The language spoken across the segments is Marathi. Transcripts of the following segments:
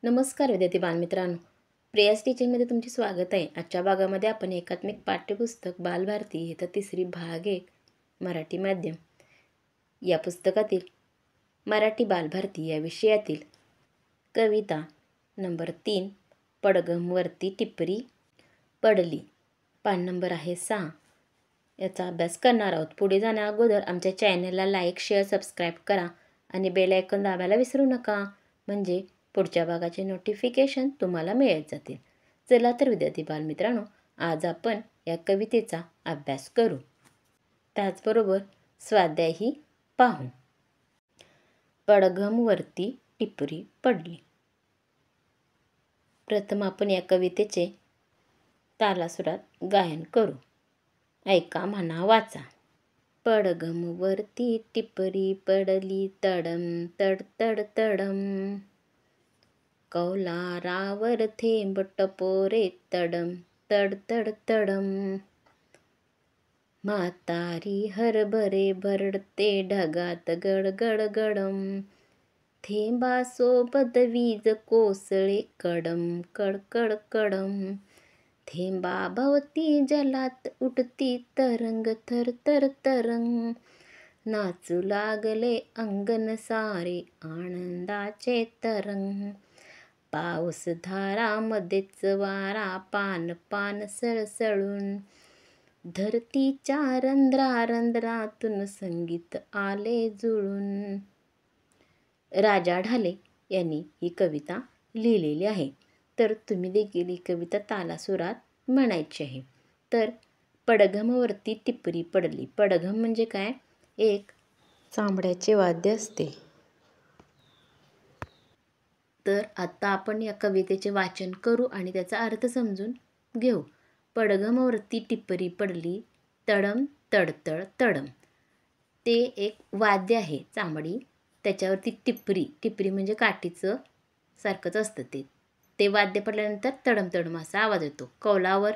नमस्कार विद्यार्थी बालमित्रांनो, प्रेयस टीचिंगमध्ये तुमचे स्वागत आहे। आजच्या भागामध्ये आपण एकात्मिक पाठ्यपुस्तक बालभारती इयत्ता 3री भाग 1 मराठी माध्यम या पुस्तकातील मराठी बालभारती या विषयातील कविता नंबर 3 पडघमवरती टिपरी पडली, पान नंबर आहे 6 याचा अभ्यास करणार आहोत। पुढे जाण्या अगोदर आमच्या चॅनलला लाईक, शेअर, सबस्क्राईब करा आणि बेल आयकॉन दाबायला विसरू नका, म्हणजे पुढच्या भागाचे नोटिफिकेशन तुम्हाला मिळत जातील। चला तर विद्यार्थी बालमित्रांनो, आज आपण या कवितेचा अभ्यास करू, त्याचबरोबर स्वाध्यायही पाहू। पडघमवरती टिपरी पडली। प्रथम आपण या कवितेचे तालासुरात गायन करू। ऐका, म्हणा, वाचा। पडघमवरती टिपरी पडली, तडम तड तड तडम, कौलारावर थेंब टपोरे, तडम तड तड तडम, म्हातारी हरभरे भरडते, ढगात गडगड गडम, थेंबासोबत वीज कोसळे, कडम कडकड कडम, थेंबाभोवती जलात उठती तरंग थर थर तरंग, नाचू लागले अंगण सारे, आनंदाचे तरंग, पाऊस धारामध्येच वारा, पान पान सळसळून, धरतीच्या रंध्रा रंध्रातून संगीत आले जुळून। राजा ढाले यांनी ही कविता लिहिलेली आहे, तर तुम्ही देखील ही कविता तालासुरात म्हणायची आहे। तर पडघमवरती टिपरी पडली। पडघम म्हणजे काय? एक चांबड्याचे वाद्य असते। तर आता आपण या कवितेचे वाचन करू आणि त्याचा अर्थ समजून घेऊ। पडघमवरती टिपरी पडली, तडम तडतड तडम। ते एक वाद्य आहे चांबडी, त्याच्यावरती टिपरी, टिपरी म्हणजे काठीचं सारखंच असतं ते वाद्य पडल्यानंतर तडम तडम असा आवाज येतो। कौलावर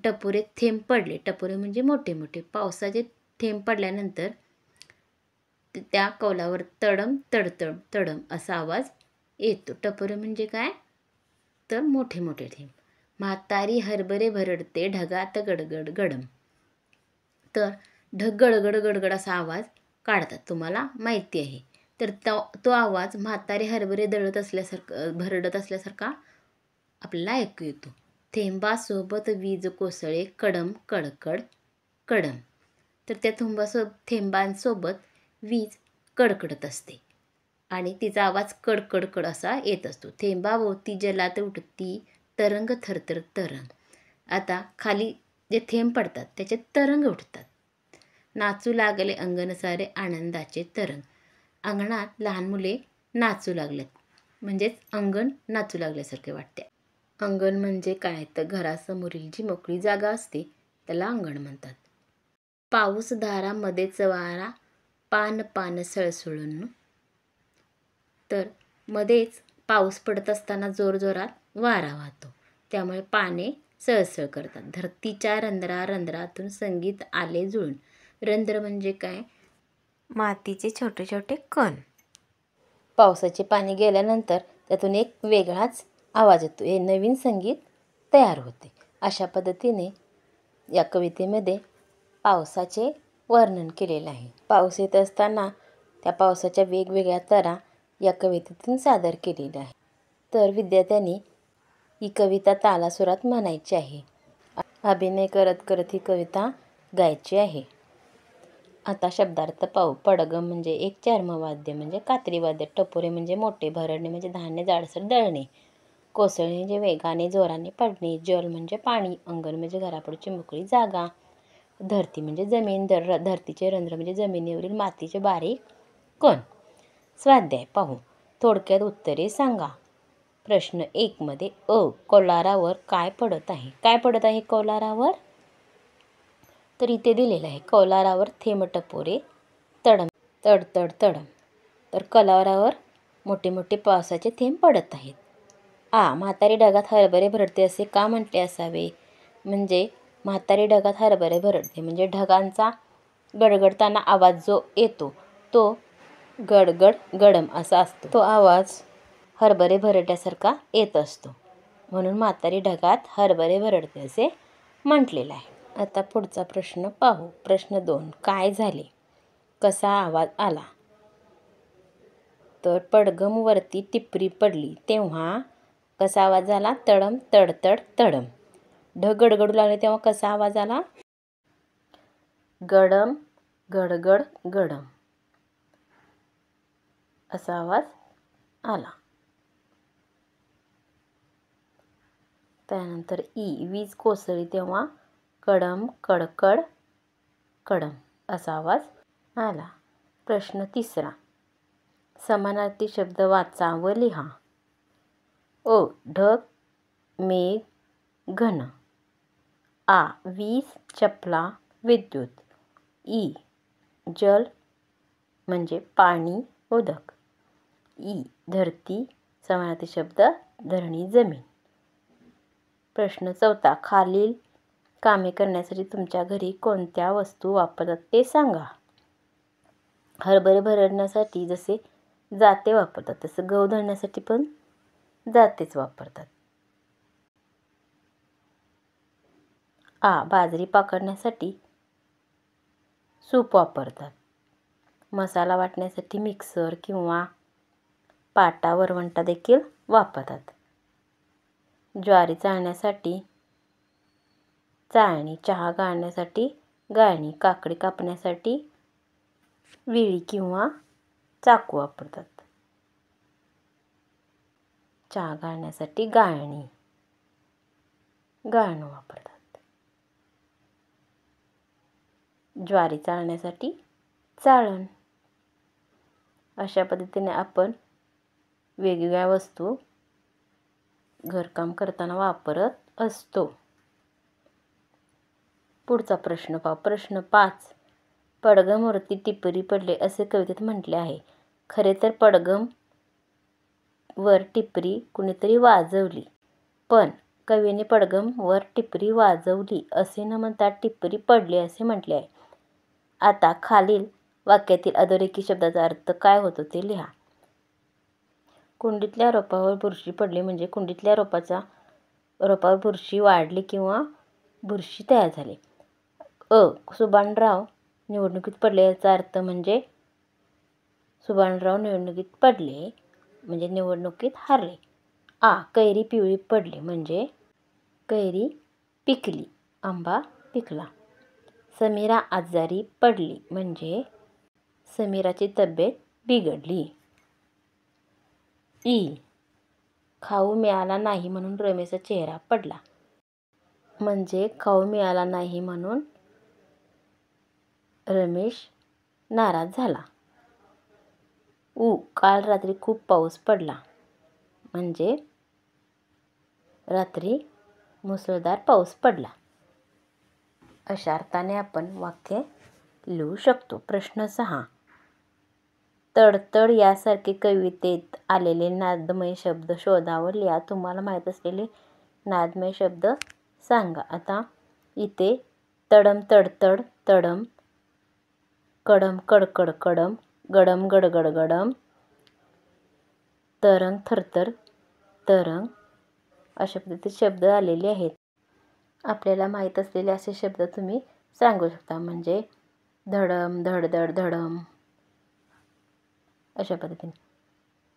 टपोरे थेंब पडले, टपोरे म्हणजे मोठे मोठे पावसाचे थेंब पडल्यानंतर त्या कौलावर तडम तडतड तडम असा आवाज येतो। टपोरे म्हणजे काय? तर मोठे मोठे थेंब। म्हातारी हरभरे भरडते, ढगात गडगड गडम। तर ढग गडगड गडगड असा आवाज काढतात, तुम्हाला माहिती आहे। तर तो आवाज म्हातारी हरभरे भरडत असल्यासारखा आपल्याला ऐकू येतो। थेंबासोबत वीज कोसळे, कडम कडकड कडम। तर त्या थेंबांसोबत वीज कडकडत असते आणि तिचा आवाज कडकडकड असा येत असतो। थेंबाभोवती जलात उठती तरंग थरथर तरंग। आता खाली जे थेंब पडतात त्याचे तरंग उठतात। नाचू लागले अंगण सारे, आनंदाचे तरंग। अंगणात लहान मुले नाचू लागलेत, म्हणजेच अंगण नाचू लागल्यासारखे वाटते। अंगण म्हणजे काय? तर घरासमोरील जी मोकळी जागा असते त्याला अंगण म्हणतात। पाऊस धारामध्येच वारा, पान पान सळसळून। तर मध्येच पाऊस पडत असताना जोरजोरात वारा वाहतो, त्यामुळे पाने सळसळ करतात। धरतीच्या रंध्रा रंध्रातून संगीत आले जुळून। रंध्र म्हणजे काय? मातीचे छोटे छोटे कण। पावसाचे पाणी गेल्यानंतर त्यातून एक वेगळाच आवाज येतो, हे नवीन संगीत तयार होते। अशा पद्धतीने या कवितेमध्ये पावसाचे वर्णन केलेले आहे। पाऊस येत असताना त्या पावसाच्या वेगवेगळ्या तऱ्हा या कवितेतून सादर केलेल्या आहे। तर विद्यार्थ्यांनी ही कविता तालासुरात म्हणायची आहे। अभिनय करत करत ही कविता गायची आहे। आता शब्दार्थ पाहू। पडघम म्हणजे एक चर्मवाद्य म्हणजे कात्री वाद्य। टपोरे म्हणजे मोठे, भरडणे म्हणजे धान्य जाडसर दळणे, कोसळणे म्हणजे वेगाने जोराने पडणे, जल म्हणजे पाणी, अंगण म्हणजे घरापुढची मोकळी जागा, धरती म्हणजे जमीन, धरतीचे रंध्र म्हणजे जमिनीवरील मातीचे बारीक कण। स्वाध्याय पाहू। थोडक्यात उत्तरे सांगा। प्रश्न 1 मध्ये कौलारावर काय पडत आहे? काय पडत आहे कौलारावर? तर इथे दिलेलं आहे, कौलारावर थेंब टपोरे तडम तड तड तडम। तर कौलारावर मोठे मोठे पावसाचे थेंब पडत आहेत। म्हातारी ढगात हरभरे भरडते असे का म्हटले असावे? म्हणजे म्हातारी ढगात हरभरे भरडते म्हणजे ढगांचा गडगडताना आवाज जो येतो तो गडगड गडम असा असतो। तो आवाज हरभरे भरडल्यासारखा येत असतो. म्हणून म्हातारी ढगात हरभरे भरडते असे म्हटलेलं आहे. आता पुढचा प्रश्न पाहू. प्रश्न 2. काय झाले? कसा आवाज आला? तर पडघम वरती टिपरी पडली तेव्हा कसा आवाज आला? तडम तडतड तडम. ढग गडगडू लागले तेव्हा कसा आवाज आला? गडम गडगड गडम असा आवाज आला. त्यानंतर वीज कोसळली तेव्हा कडम कडकड कडम असा आवाज आला. प्रश्न 3. समानार्थी शब्द वाचा व लिहा. ढग मेघ घन. वीज चपला विद्युत. जल म्हणजे पाणी उदक. धरती समानार्थी शब्द धरणी जमीन. प्रश्न 4. खालील कामे करण्यासाठी तुमच्या घरी कोणत्या वस्तू वापरतात ते सांगा. हरभरे भरडण्यासाठी जसे जाते वापरतात तसं गहू दळण्यासाठी पण जातेच वापरतात. बाजरी पाकडण्यासाठी सूप वापरतात. मसाला वाटण्यासाठी मिक्सर किंवा पाटा वरवंटा देखील वापरतात. ज्वारी चाळण्यासाठी चाळणी, चहा गाळण्यासाठी गाळणी, काकडी कापण्यासाठी विळी किंवा चाकू वापरतात. चहा गाळण्यासाठी गाळणी, गाळण वापरतात. ज्वारी चाळण्यासाठी चाळण. अशा पद्धतीने आपण वेगवेगळ्या वस्तू घरकाम करताना वापरत असतो. पुढचा प्रश्न पाहू. प्रश्न 5. पडघम वरती टिपरी पडले असे कवितेत म्हटले आहे. खरे तर पडघम वर टिपरी कुणीतरी वाजवली, पण कवीने पडघम वर टिपरी वाजवली असे न म्हणता टिपरी पडली असे म्हटले आहे. आता खालील वाक्यातील अधोरेखित शब्दाचा अर्थ काय होतो ते लिहा. कुंडीतल्या रोपावर बुरशी पडली म्हणजे कुंडीतल्या रोपावर बुरशी वाढली किंवा बुरशी तयार झाली. सुभानराव निवडणुकीत पडले याचा अर्थ म्हणजे सुभानराव निवडणुकीत पडले म्हणजे निवडणुकीत हारले. कैरी पिवळी पडली म्हणजे कैरी पिकली, आंबा पिकला. समीरा आजारी पडली म्हणजे समीराची तब्येत बिघडली. खाऊ मिळाला नाही म्हणून रमेशचा चेहरा पडला म्हणजे खाऊ मिळाला नाही म्हणून रमेश नाराज झाला. काल रात्री खूप पाऊस पडला म्हणजे रात्री मुसळधार पाऊस पडला. अशा अर्थाने आपण वाक्य लिहू शकतो. प्रश्न 6. तडतड यासारखे कवितेत आलेले नादमय शब्द शोधा व लिहा. तुम्हाला माहीत असलेले नादमय शब्द सांगा. आता इथे तडम तडतड तडम, कडम कडकड कडम, गडम गडगड गडम, तरंग थरथर तरंग अशा पद्धतीचे शब्द आलेले आहेत. आपल्याला माहीत असलेले असे शब्द तुम्ही सांगू शकता. म्हणजे धडम धडधड धडम अशा पद्धतीने.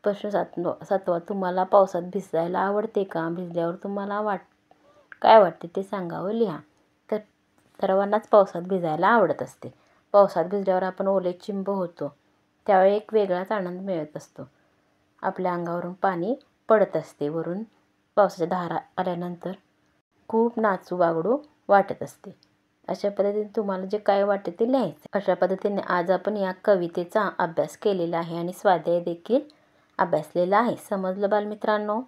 प्रश्न 7. तुम्हाला पावसात भिजायला आवडते का? भिजल्यावर तुम्हाला काय वाटते ते सांगा व लिहा. तर सर्वांनाच पावसात भिजायला आवडत असते. पावसात भिजल्यावर आपण ओले चिंब होतो. त्यावेळी एक वेगळाच आनंद मिळत असतो. आपल्या अंगावरून पाणी पडत असते. वरून पावसाच्या धारा आल्यानंतर खूप नाचू बागडू वाटत असते. अशा पद्धतीने तुम्हाला जे काय वाटते ते लिहायचं. अशा पद्धतीने आज आपण या कवितेचा अभ्यास केलेला आहे आणि स्वाध्याय देखील अभ्यासलेला आहे. समजलं बालमित्रांनो?